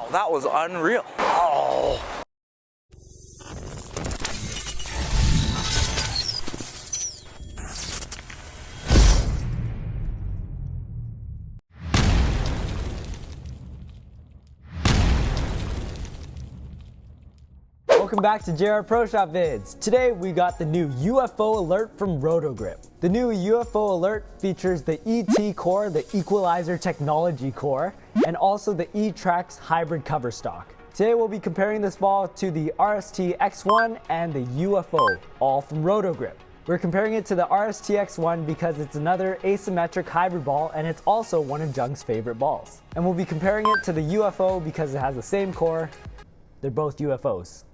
Wow, that was unreal. Oh. Welcome back to JR Pro Shop Vids. Today we got the new UFO Alert from Roto Grip. The new UFO Alert features the ET core, the Equalizer Technology core, and also the e-Trax Hybrid Coverstock. Today we'll be comparing this ball to the RST-X1 and the UFO, all from Roto Grip. We're comparing it to the RST-X1 because it's another asymmetric hybrid ball and it's also one of Jung's favorite balls. And we'll be comparing it to the UFO because it has the same core. They're both UFOs.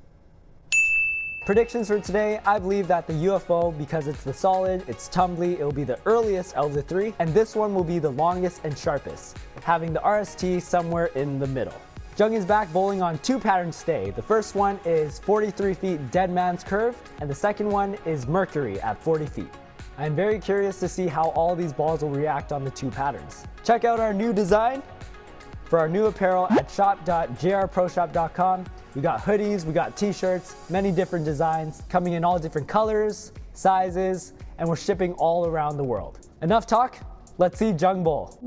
Predictions for today, I believe that the UFO, because it's the solid, it's tumbly, it will be the earliest out of the three, and this one will be the longest and sharpest, having the RST somewhere in the middle. Jung is back bowling on two patterns today. The first one is 43 feet Deadman's curve, and the second one is Mercury at 40 feet. I'm very curious to see how all these balls will react on the two patterns. Check out our new design for our new apparel at shop.jrproshop.com. We got hoodies, we got t-shirts, many different designs, coming in all different colors, sizes, and we're shipping all around the world. Enough talk, let's see Jung bowl.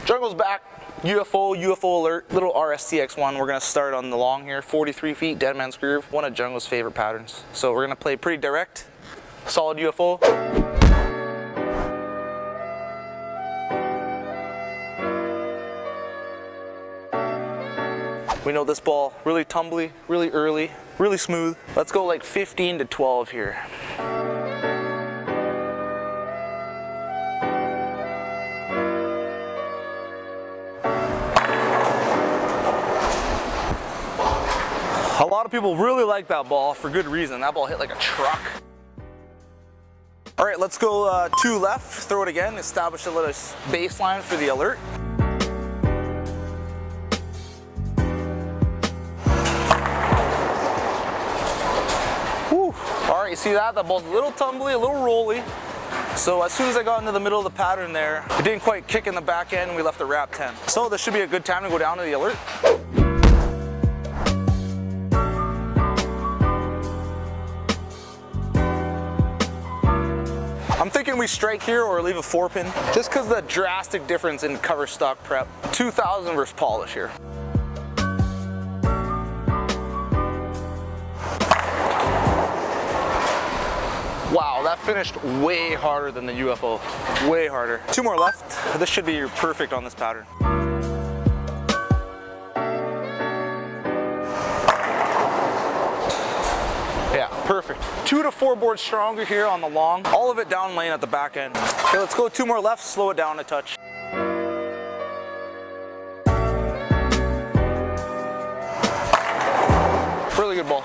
Jungo's back. UFO Alert, little RST-X1. We're gonna start on the long here, 43 feet, Deadman's curve, one of Jungo's favorite patterns. So we're gonna play pretty direct, solid UFO. We know this ball, really tumbly, really early, really smooth. Let's go like 15 to 12 here. A lot of people really like that ball for good reason. That ball hit like a truck. All right, let's go two left, throw it again, establish a little baseline for the alert. Whew. All right, you see that? That ball's a little tumbly, a little rolly. So as soon as I got into the middle of the pattern there, it didn't quite kick in the back end, we left the wrap 10. So this should be a good time to go down to the alert. I'm thinking we strike here or leave a 4-pin, just because of the drastic difference in cover stock prep. 2000 versus polish here. Wow, that finished way harder than the UFO, way harder. Two more left. This should be perfect on this pattern. Yeah, perfect. 2 to 4 boards stronger here on the long. All of it down lane at the back end. Okay, let's go two more left, slow it down a touch. Really good ball.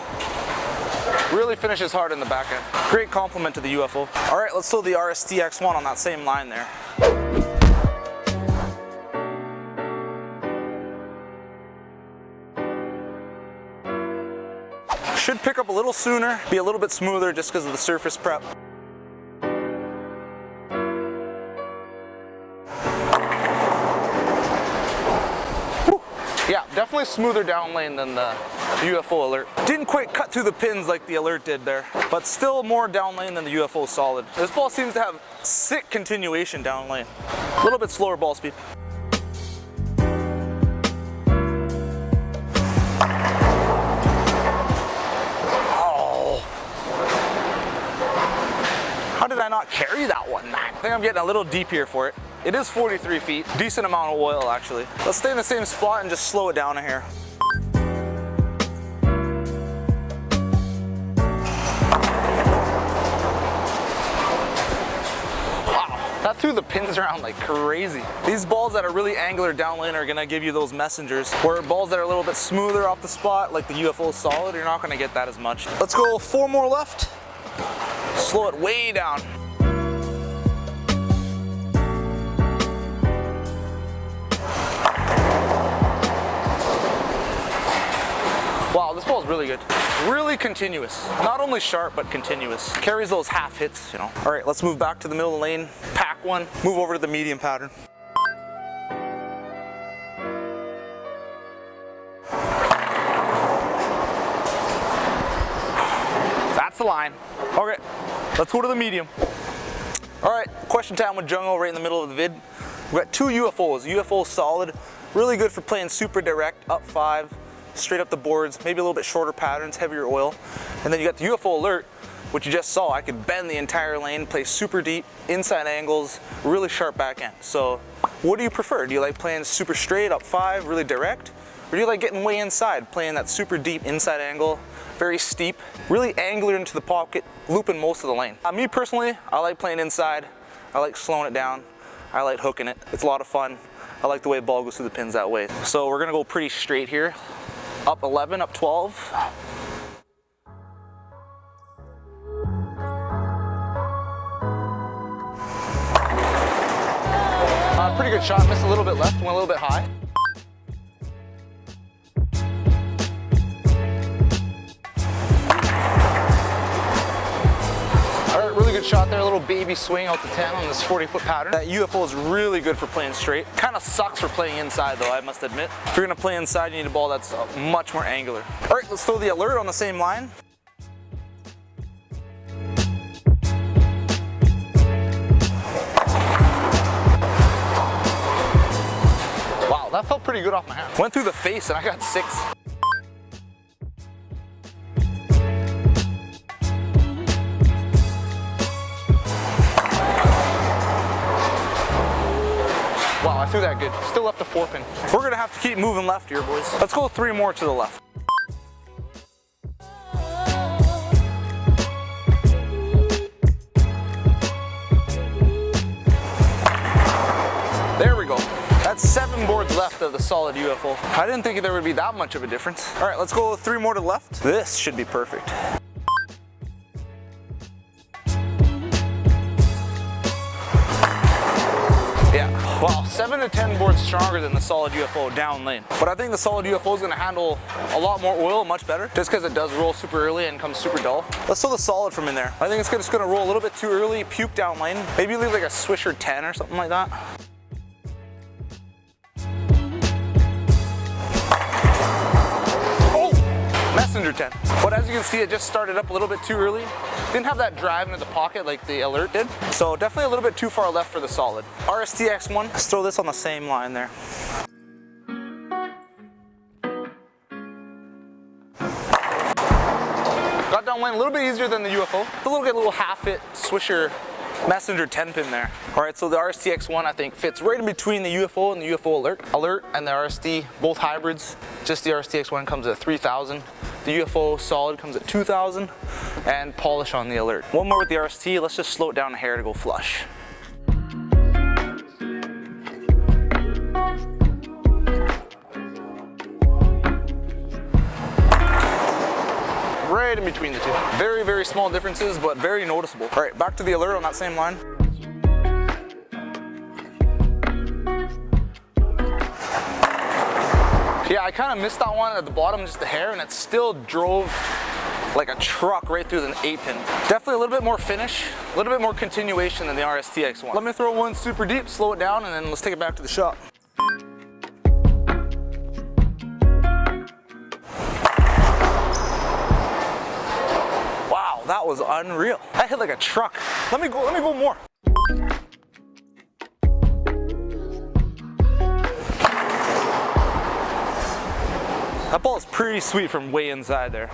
Really finishes hard in the back end. Great compliment to the UFO. All right, let's throw the RST-X1 on that same line there. Should pick up a little sooner, be a little bit smoother just because of the surface prep. Whew. Yeah, definitely smoother down lane than the UFO Alert. Didn't quite cut through the pins like the Alert did there, but still more down lane than the UFO solid. This ball seems to have sick continuation down lane. A little bit slower ball speed. How did I not carry that one, man? I think I'm getting a little deep here for it. It is 43 feet, decent amount of oil actually. Let's stay in the same spot and just slow it down here. Wow, that threw the pins around like crazy. These balls that are really angular down lane are gonna give you those messengers, where balls that are a little bit smoother off the spot, like the UFO solid, you're not gonna get that as much. Let's go 4 more left. Slow it way down. Wow, this ball's smells really good. Really continuous. Not only sharp, but continuous. Carries those half hits, you know. All right, let's move back to the middle of the lane, pack one, move over to the medium pattern. That's the line. Okay, let's go to the medium. All right, question time with Jungo right in the middle of the vid. We've got two UFOs. UFO solid, really good for playing super direct, up 5, straight up the boards, maybe a little bit shorter patterns, heavier oil. And then you got the UFO Alert, which you just saw. I could bend the entire lane, play super deep, inside angles, really sharp back end. So what do you prefer? Do you like playing super straight, up 5, really direct? Or do you like getting way inside, playing that super deep inside angle, very steep, really angular into the pocket, looping most of the lane? Me personally, I like playing inside. I like slowing it down. I like hooking it. It's a lot of fun. I like the way the ball goes through the pins that way. So we're gonna go pretty straight here. Up 11, up 12. Pretty good shot, missed a little bit left, went a little bit high. Good shot there, a little baby swing out the 10 on this 40-foot pattern. That UFO is really good for playing straight. Kind of sucks for playing inside though, I must admit. If you're gonna play inside, you need a ball that's much more angular. All right, let's throw the Alert on the same line. Wow, that felt pretty good off my hand. Went through the face and I got 6. Wow, I threw that good. Still left a 4-pin. We're gonna have to keep moving left here, boys. Let's go 3 more to the left. There we go. That's 7 boards left of the solid UFO. I didn't think there would be that much of a difference. All right, let's go 3 more to the left. This should be perfect. Yeah, wow, 7 to 10 boards stronger than the solid UFO down lane. But I think the solid UFO is gonna handle a lot more oil, much better, just because it does roll super early and comes super dull. Let's throw the solid from in there. I think it's just gonna roll a little bit too early, puke down lane. Maybe leave like a Swisher 10 or something like that. Messenger 10. But as you can see, it just started up a little bit too early. Didn't have that drive into the pocket like the Alert did. So definitely a little bit too far left for the solid. RST-X1, let's throw this on the same line there. Got down lane a little bit easier than the UFO. A little half hit Swisher Messenger 10 pin there. All right, so the RST-X1 I think fits right in between the UFO and the UFO Alert and the RST, both hybrids. Just the RST-X1 comes at 3,000. The UFO solid comes at 2,000, and polish on the Alert. One more with the RST, let's just slow it down a hair to go flush. Right in between the two. Very, very small differences, but very noticeable. All right, back to the Alert on that same line. Yeah, I kind of missed that one at the bottom, just a hair, and it still drove like a truck right through the 8-pin. Definitely a little bit more finish, a little bit more continuation than the RST-X1. Let me throw one super deep, slow it down, and then let's take it back to the shop. Wow, that was unreal. That hit like a truck. Let me go more. That ball is pretty sweet from way inside there.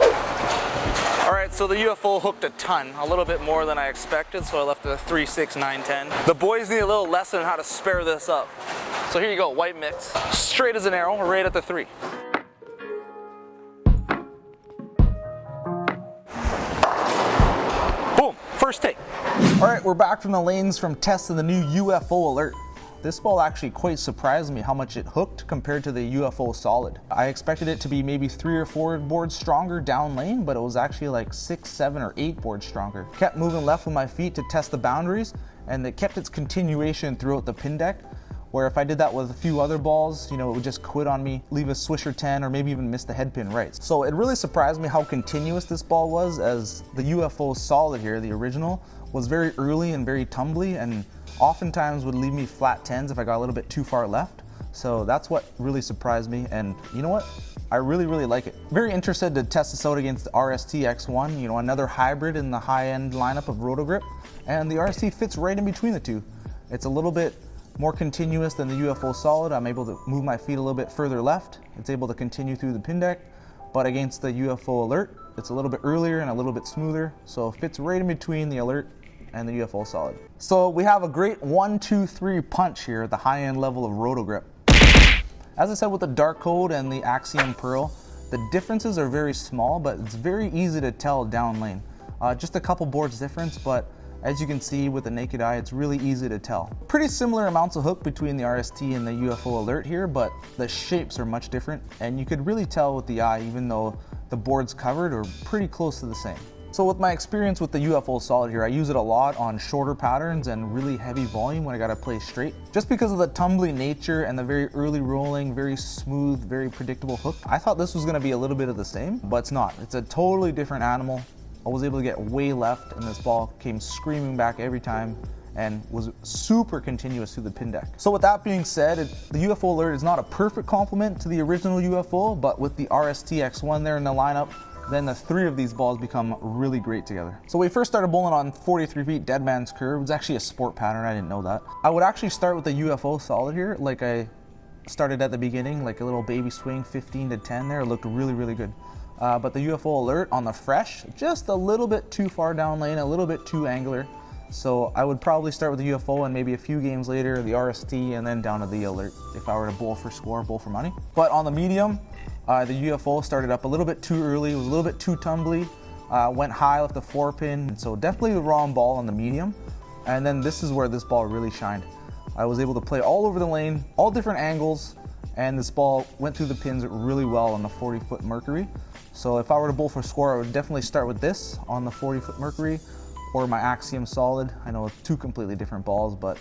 All right, so the UFO hooked a ton, a little bit more than I expected, so I left it at 3, 6, 9, 10. The boys need a little lesson on how to spare this up. So here you go, white mix, straight as an arrow, right at the 3. Boom, first take. All right, we're back from the lanes from testing the new UFO Alert. This ball actually quite surprised me how much it hooked compared to the UFO solid. I expected it to be maybe 3 or 4 boards stronger down lane, but it was actually like 6, 7, or 8 boards stronger. Kept moving left with my feet to test the boundaries, and it kept its continuation throughout the pin deck. where if I did that with a few other balls, you know, it would just quit on me, leave a swisher 10, or maybe even miss the head pin right. So it really surprised me how continuous this ball was, as the UFO Solid here, the original, was very early and very tumbly, and oftentimes would leave me flat 10s if I got a little bit too far left. So that's what really surprised me, and you know what? I really like it. Very interested to test this out against the RST-X1, you know, another hybrid in the high-end lineup of Roto Grip, and the RST fits right in between the two. It's a little bit more continuous than the UFO Solid. I'm able to move my feet a little bit further left. It's able to continue through the pin deck, but against the UFO Alert, it's a little bit earlier and a little bit smoother, so it fits right in between the Alert and the UFO Solid. So we have a great 1-2-3 punch here at the high-end level of Roto Grip. As I said, with the Dark Code and the Axiom Pearl, the differences are very small, but it's very easy to tell down lane. Just a couple boards difference, but as you can see with the naked eye, it's really easy to tell. Pretty similar amounts of hook between the RST and the UFO Alert here, but the shapes are much different, and you could really tell with the eye, even though the boards covered are pretty close to the same. So with my experience with the UFO Solid here, I use it a lot on shorter patterns and really heavy volume when I gotta play straight. Just because of the tumbly nature and the very early rolling, very smooth, very predictable hook, I thought this was gonna be a little bit of the same, but it's not. It's a totally different animal. I was able to get way left, and this ball came screaming back every time and was super continuous through the pin deck. So with that being said, the UFO Alert is not a perfect complement to the original UFO, but with the RST-X1 there in the lineup, then the three of these balls become really great together. So we first started bowling on 43 feet Deadman's curve. It's actually a sport pattern, I didn't know that. I would actually start with the UFO Solid here, like I started at the beginning, like a little baby swing, 15 to 10 there. It looked really good. But the UFO Alert on the fresh, just a little bit too far down lane, a little bit too angular. So I would probably start with the UFO and maybe a few games later, the RST, and then down to the Alert if I were to bowl for score, bowl for money. But on the medium, the UFO started up a little bit too early, it was a little bit too tumbly, went high, left the 4-pin, so definitely the wrong ball on the medium. And then this is where this ball really shined. I was able to play all over the lane, all different angles, and this ball went through the pins really well on the 40-foot Mercury. So if I were to bowl for score, I would definitely start with this on the 40-foot Mercury or my Axiom Solid. I know it's two completely different balls, but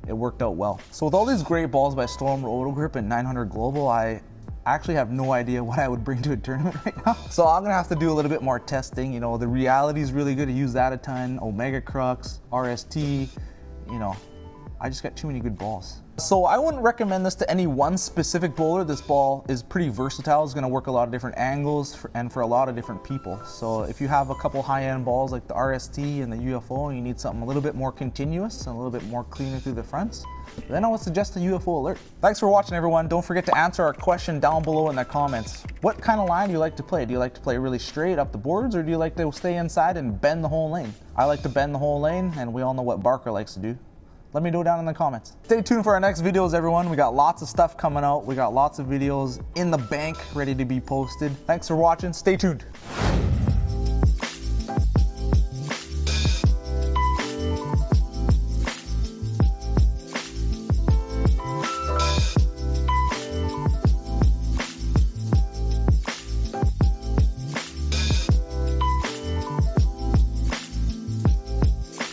it worked out well. So with all these great balls by Storm, Roto Grip, and 900 Global, I actually have no idea what I would bring to a tournament right now. So I'm gonna have to do a little bit more testing. You know, the Reality is really good, to use that a ton, Omega Crux, RST, you know, I just got too many good balls. So I wouldn't recommend this to any one specific bowler. This ball is pretty versatile. It's gonna work a lot of different angles and for a lot of different people. So if you have a couple high-end balls like the RST and the UFO, and you need something a little bit more continuous and a little bit more cleaner through the fronts, then I would suggest the UFO Alert. Thanks for watching, everyone. Don't forget to answer our question down below in the comments. What kind of line do you like to play? Do you like to play really straight up the boards, or do you like to stay inside and bend the whole lane? I like to bend the whole lane, and we all know what Barker likes to do. Let me know down in the comments. Stay tuned for our next videos, everyone. We got lots of stuff coming out. We got lots of videos in the bank ready to be posted. Thanks for watching. Stay tuned.